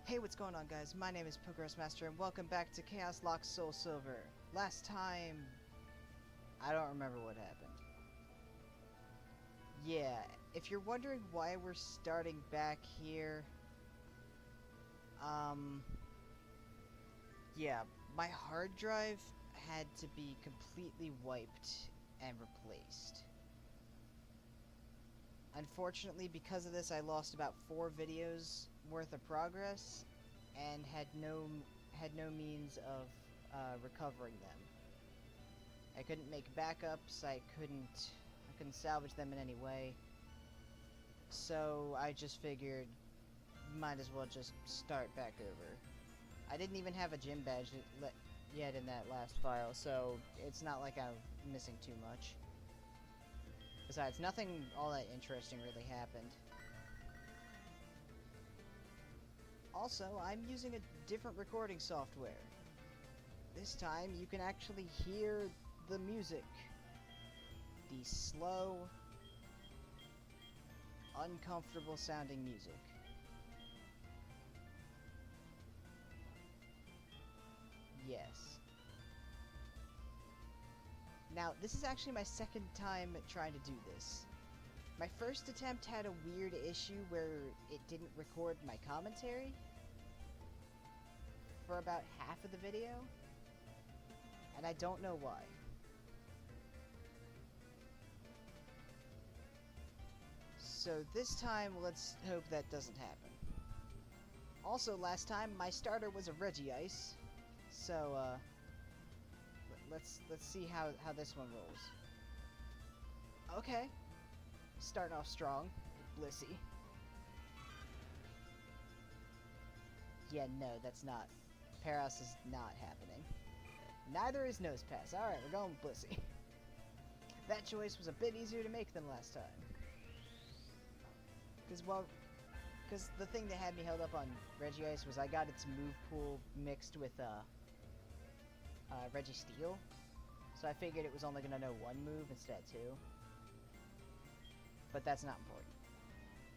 Hey, what's going on, guys? My name is Progress Master, and welcome back to Chaoslocke soulsilver. Last time, I don't remember what happened. Yeah, if you're wondering why we're starting back here, um, yeah, my hard drive had to be completely wiped and replaced. Unfortunately, because of this, I lost about 4 videos worth of progress and had no means of recovering them. I couldn't make backups. I couldn't salvage them in any way. So I just figured, might as well just start back over. I didn't even have a gym badge yet in that last file, so it's not like I'm missing too much. Besides, nothing all that interesting really happened. Also, I'm using a different recording software. This time, you can actually hear the music. The slow, uncomfortable sounding music. Yes. Now, this is actually my second time trying to do this. My first attempt had a weird issue where it didn't record my commentary for about half of the video, and I don't know why. So this time, let's hope that doesn't happen. Also, last time, my starter was a Reggie Ice, so, let's see how this one rolls. Okay. Starting off strong. Blissey. Yeah, no, that's not. Paros is not happening. Neither is Nose Pass. Alright, we're going with Blissey. That choice was a bit easier to make than last time. Because the thing that had me held up on Regice was I got its move pool mixed with, Registeel. So I figured it was only gonna know one move instead of two. But that's not important.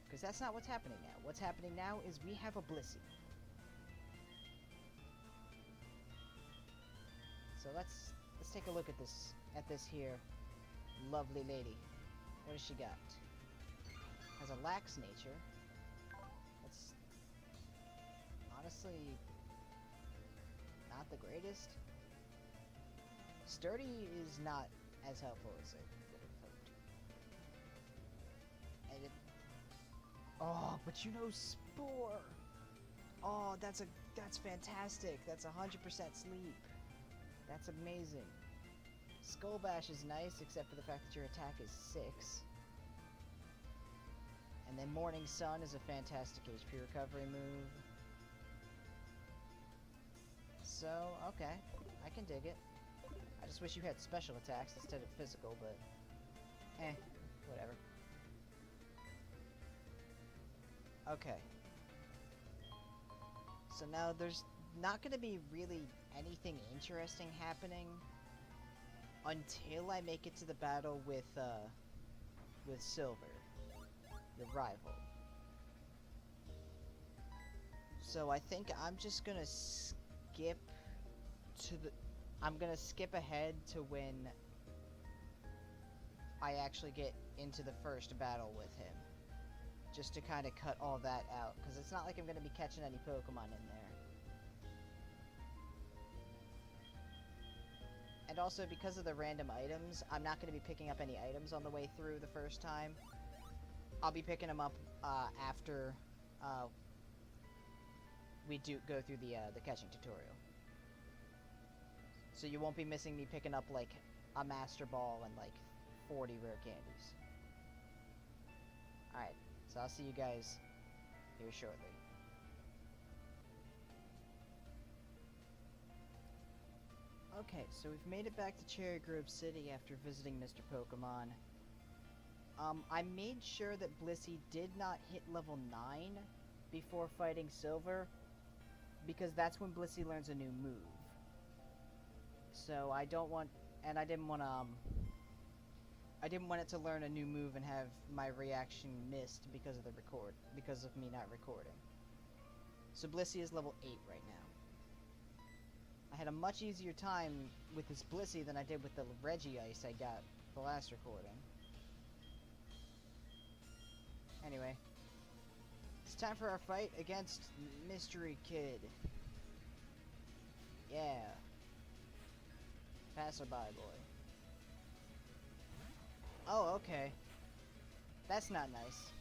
Because that's not what's happening now. What's happening now is we have a Blissey. So let's take a look at this here lovely lady. What does she got? Has a lax nature. That's honestly not the greatest. Sturdy is not as helpful as I would have hoped. And it... Oh, but you know Spore! Oh, that's fantastic! That's 100% sleep. That's amazing. Skull Bash is nice, except for the fact that your attack is 6. And then Morning Sun is a fantastic HP recovery move. So, okay. I can dig it. I just wish you had special attacks instead of physical, but... whatever. Okay. So now there's not going to be really anything interesting happening until I make it to the battle with Silver, the rival. So I think I'm just gonna skip ahead to when I actually get into the first battle with him. Just to kind of cut all that out, because it's not like I'm going to be catching any Pokemon in there. And also, because of the random items, I'm not going to be picking up any items on the way through the first time. I'll be picking them up after we go through the catching tutorial. So you won't be missing me picking up, like, a Master Ball and, like, 40 rare candies. Alright. So I'll see you guys here shortly. Okay, so we've made it back to Cherry Grove City after visiting Mr. Pokemon. I made sure that Blissey did not hit level 9 before fighting Silver, because that's when Blissey learns a new move. So I didn't want it to learn a new move and have my reaction missed because of me not recording. So Blissey is level 8 right now. I had a much easier time with this Blissey than I did with the Regice I got the last recording. Anyway, it's time for our fight against Mystery Kid. Yeah. Passerby boy. Oh, okay. That's not nice.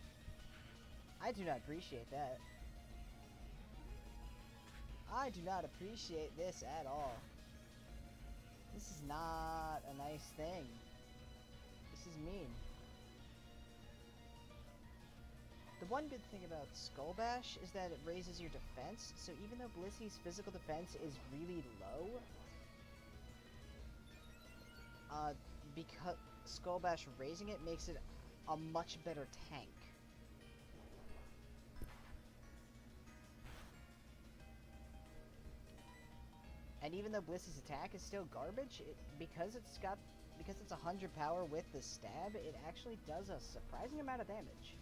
I do not appreciate that. I do not appreciate this at all. This is not a nice thing. This is mean. The one good thing about Skull Bash is that it raises your defense, so even though Blissey's physical defense is really low, because Skull Bash raising it makes it a much better tank. And even though Blissey's attack is still garbage, because it's 100 power with the stab, it actually does a surprising amount of damage.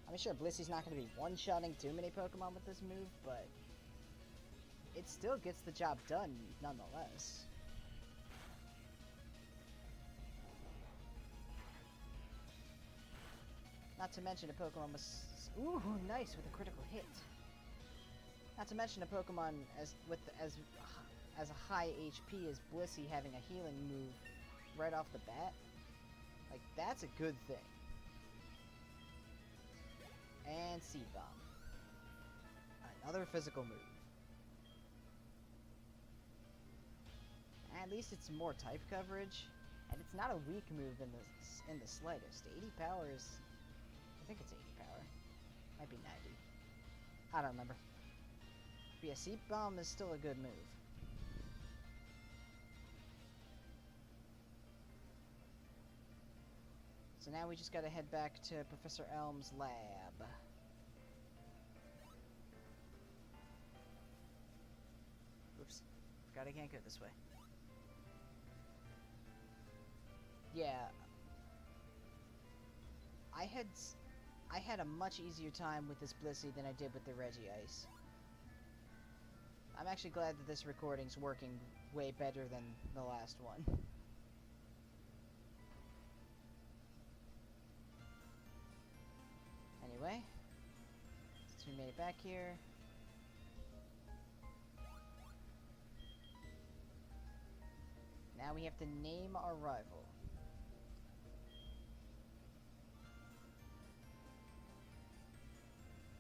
I'm sure Blissey's not going to be one-shotting too many Pokemon with this move, but it still gets the job done nonetheless. Not to mention a Pokemon was nice with a critical hit. Not to mention a Pokemon as a high HP as Blissey having a healing move right off the bat. Like, that's a good thing. And Seed Bomb. Another physical move. At least it's more type coverage, and it's not a weak move in the slightest. 80 power is, I think it's 80 power. Might be 90. I don't remember. But yeah, Seed Bomb is still a good move. So now we just gotta head back to Professor Elm's lab. Oops. Forgot I can't go this way. Yeah. I had a much easier time with this Blissey than I did with the Regice. I'm actually glad that this recording's working way better than the last one. Anyway, since we made it back here, now we have to name our rival.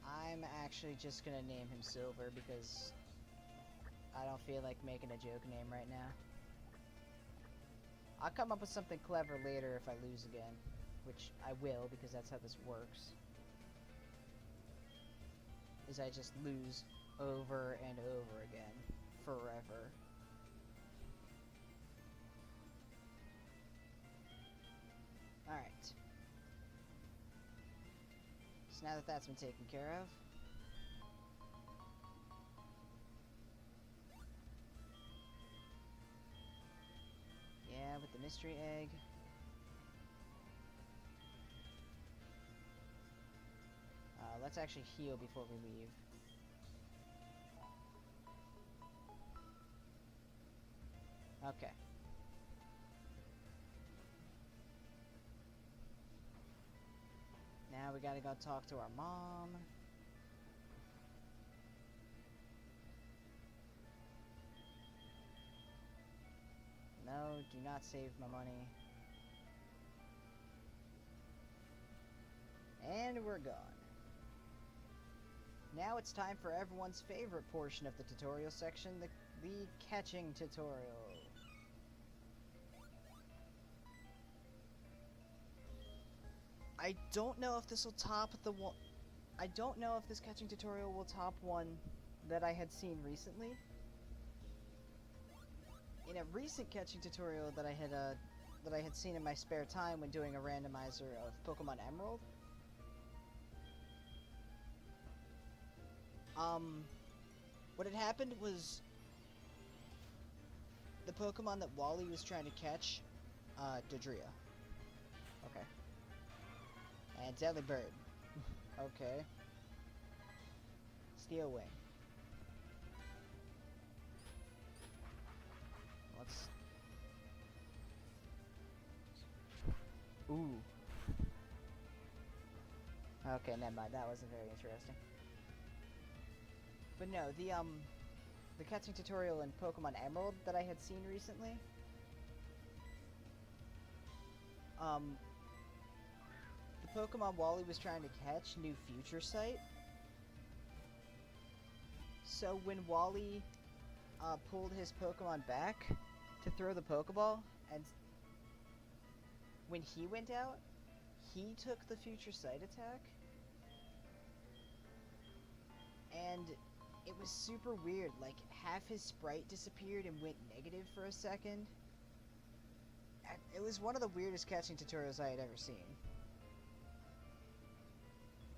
I'm actually just gonna name him Silver because I don't feel like making a joke name right now. I'll come up with something clever later if I lose again, which I will because that's how this works. Is I just lose over and over again, forever. Alright. So now that that's been taken care of, yeah, with the mystery egg. Let's actually heal before we leave. Okay. Now we gotta go talk to our mom. No, do not save my money. And we're gone. Now it's time for everyone's favorite portion of the tutorial section, the catching tutorial. I don't know if this will top the one. I don't know if this catching tutorial will top one that I had seen recently. In a recent catching tutorial that I had seen in my spare time when doing a randomizer of Pokemon Emerald, what had happened was the Pokemon that Wally was trying to catch, Dodria. Okay. And Deadly Bird. Okay. Steel Wing. Let's... Ooh. Okay, never mind. That wasn't very interesting. But no, the catching tutorial in Pokemon Emerald that I had seen recently, the Pokemon Wally was trying to catch knew Future Sight. So when Wally pulled his Pokemon back to throw the Pokeball, and when he went out, he took the Future Sight attack. And it was super weird, like half his sprite disappeared and went negative for a second. It was one of the weirdest catching tutorials I had ever seen.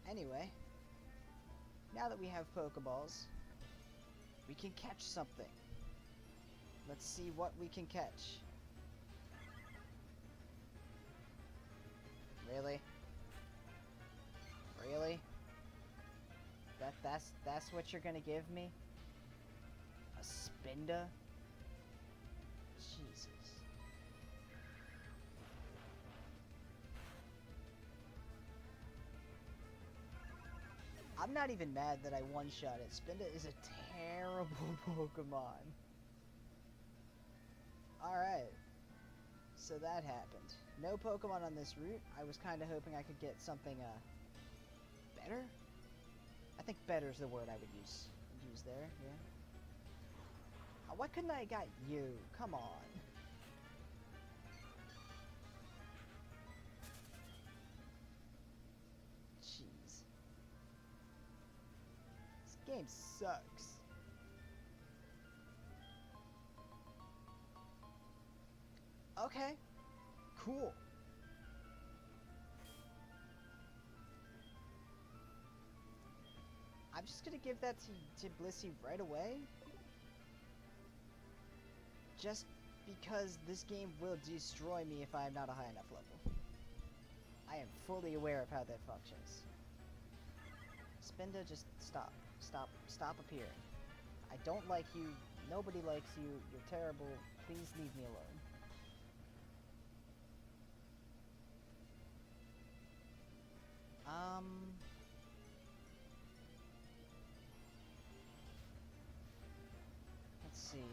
Anyway, now that we have Pokeballs, we can catch something. Let's see what we can catch. Really? Really? That's what you're gonna give me? A Spinda? Jesus. I'm not even mad that I one-shot it. Spinda is a terrible Pokemon. Alright. So that happened. No Pokemon on this route. I was kind of hoping I could get something, better? I think better is the word I would use there, yeah. Why couldn't I have got you? Come on. Jeez. This game sucks. Okay. Cool. I'm just gonna give that to Blissey right away. Just because this game will destroy me if I am not a high enough level. I am fully aware of how that functions. Spinda, just stop. Stop appearing. I don't like you. Nobody likes you. You're terrible. Please leave me alone. Let's see.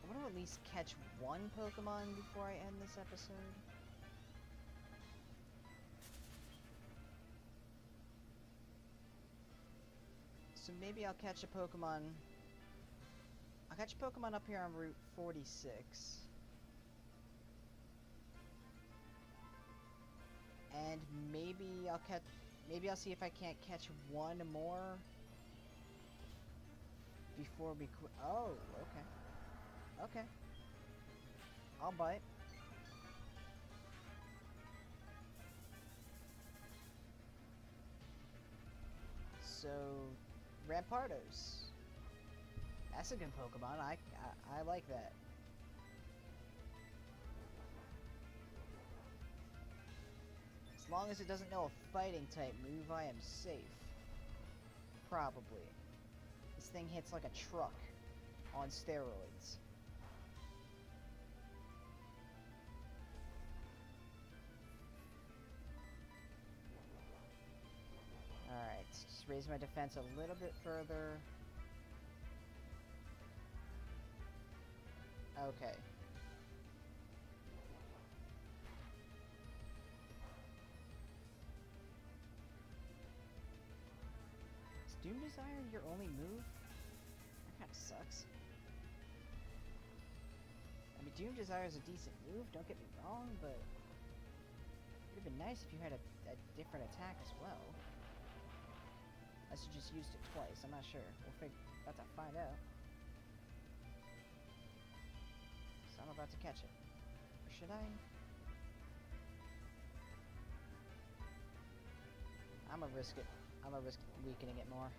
I want to at least catch one Pokemon before I end this episode. So maybe I'll catch a Pokemon. I'll catch a Pokemon up here on Route 46. And maybe I'll see if I can't catch one more before we quit. Oh, okay. Okay. I'll bite. So, Rampardos. That's a good Pokemon. I like that. As long as it doesn't know a fighting type move, I am safe. Probably. This thing hits like a truck on steroids. Alright, just raise my defense a little bit further. Okay. Is Doom Desire your only move? That kinda sucks. I mean, Doom Desire is a decent move, don't get me wrong, but it would have been nice if you had a different attack as well. Unless you just used it twice, I'm not sure. We'll about to find out. So I'm about to catch it. Or should I? I'm gonna risk it. I'm gonna risk weakening it more.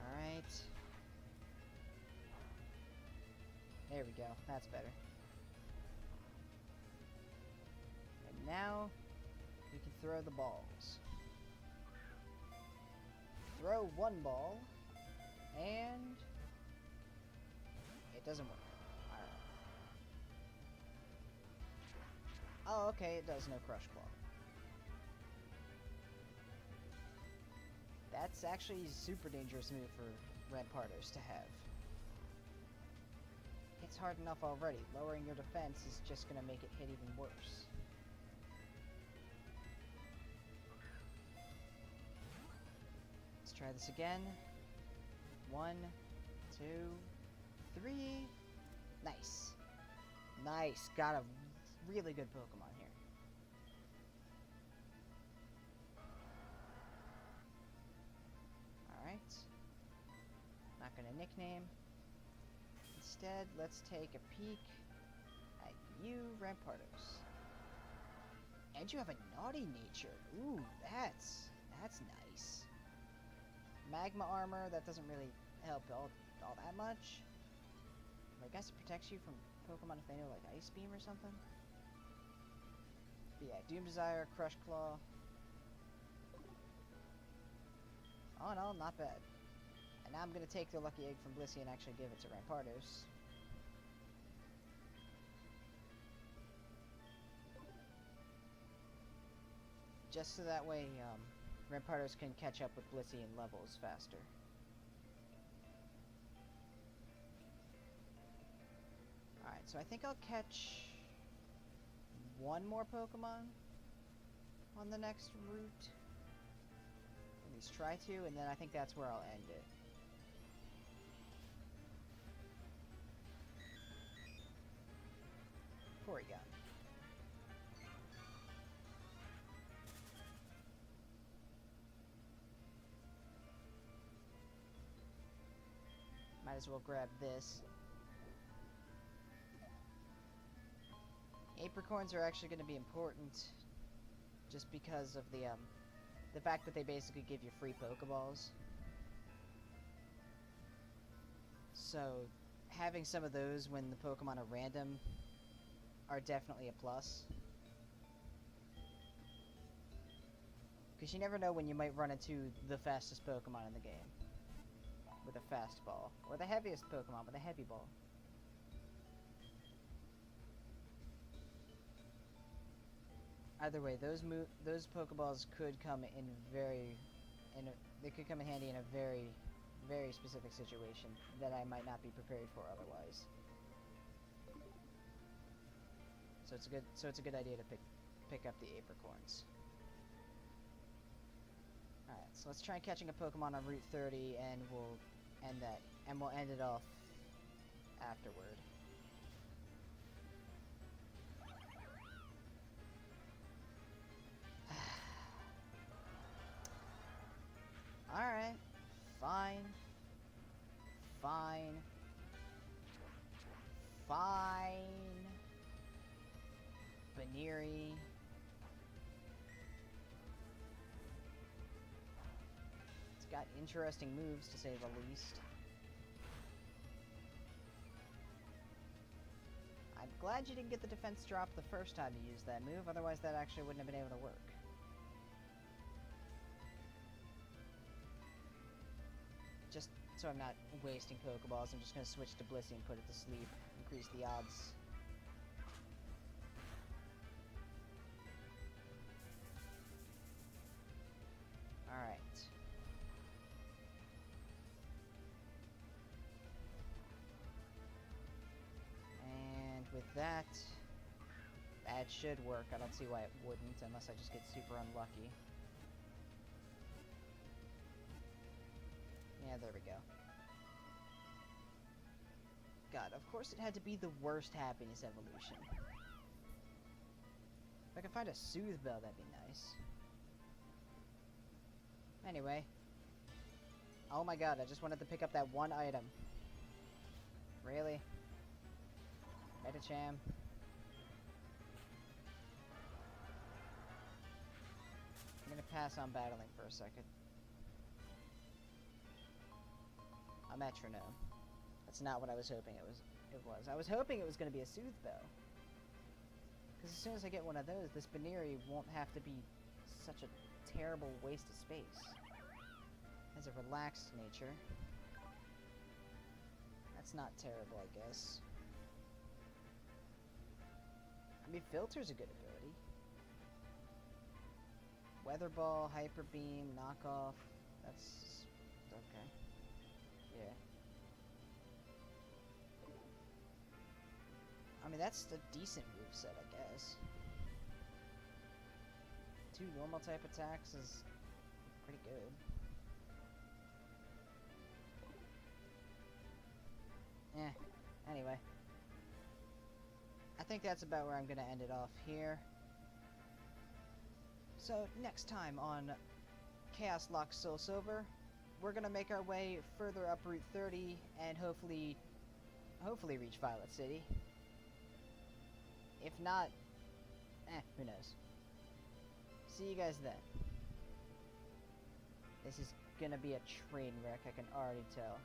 Alright. There we go. That's better. And now, we can throw the balls. Throw one ball, and it doesn't work. Alright. Oh, okay, it does no Crush Claw. That's actually a super dangerous move for Rampardos to have. It's hard enough already. Lowering your defense is just gonna make it hit even worse. Let's try this again. 1, 2, 3. Nice. Nice. Got a really good Pokemon here. Alright. Not gonna nickname. Instead, let's take a peek at you, Rampardos. And you have a naughty nature. Ooh, that's nice. Magma armor, that doesn't really help all that much. I guess it protects you from Pokemon if they know, like, Ice Beam or something. But yeah, Doom Desire, Crush Claw. Oh no, not bad. And now I'm gonna take the Lucky Egg from Blissey and actually give it to Rampardos. Just so that way, Rampardos can catch up with Blissey in levels faster. Alright, so I think I'll catch one more Pokemon on the next route. At least try to, and then I think that's where I'll end it. Porygon. Might as well grab this. Apricorns are actually going to be important just because of the fact that they basically give you free Pokeballs. So having some of those when the Pokemon are random are definitely a plus. Because you never know when you might run into the fastest Pokemon in the game with a fast ball, or the heaviest Pokemon with a heavy ball. Either way, those Pokeballs could come in they could come in handy in a very, very specific situation that I might not be prepared for otherwise. So it's a good idea to pick up the Apricorns. Alright, so let's try catching a Pokemon on Route 30 and we'll end it off afterward. Alright. Fine. Fine. Fine. Baneri. It's got interesting moves, to say the least. I'm glad you didn't get the defense drop the first time you used that move, otherwise that actually wouldn't have been able to work. Just so I'm not wasting Pokeballs, I'm just going to switch to Blissey and put it to sleep. Increase the odds. Alright. And with that should work. I don't see why it wouldn't, unless I just get super unlucky. Yeah, there we go. God, of course it had to be the worst happiness evolution. If I could find a Soothe Bell, that'd be nice. Anyway. Oh my god, I just wanted to pick up that one item. Really? Metacham. I'm gonna pass on battling for a second. A metronome. That's not what I was hoping it was. I was hoping it was going to be a Soothe Bow. Because as soon as I get one of those, this Baneri won't have to be such a terrible waste of space. It has a relaxed nature. That's not terrible, I guess. I mean, Filter's a good ability. Weather Ball, Hyper Beam, Knockoff. That's okay. Yeah. I mean, that's a decent moveset, I guess. 2 normal type attacks is pretty good. Anyway. I think that's about where I'm going to end it off here. So, next time on Chaoslocke soulsilver, we're going to make our way further up Route 30 and hopefully reach Violet City. If not, who knows. See you guys then. This is gonna be a train wreck, I can already tell.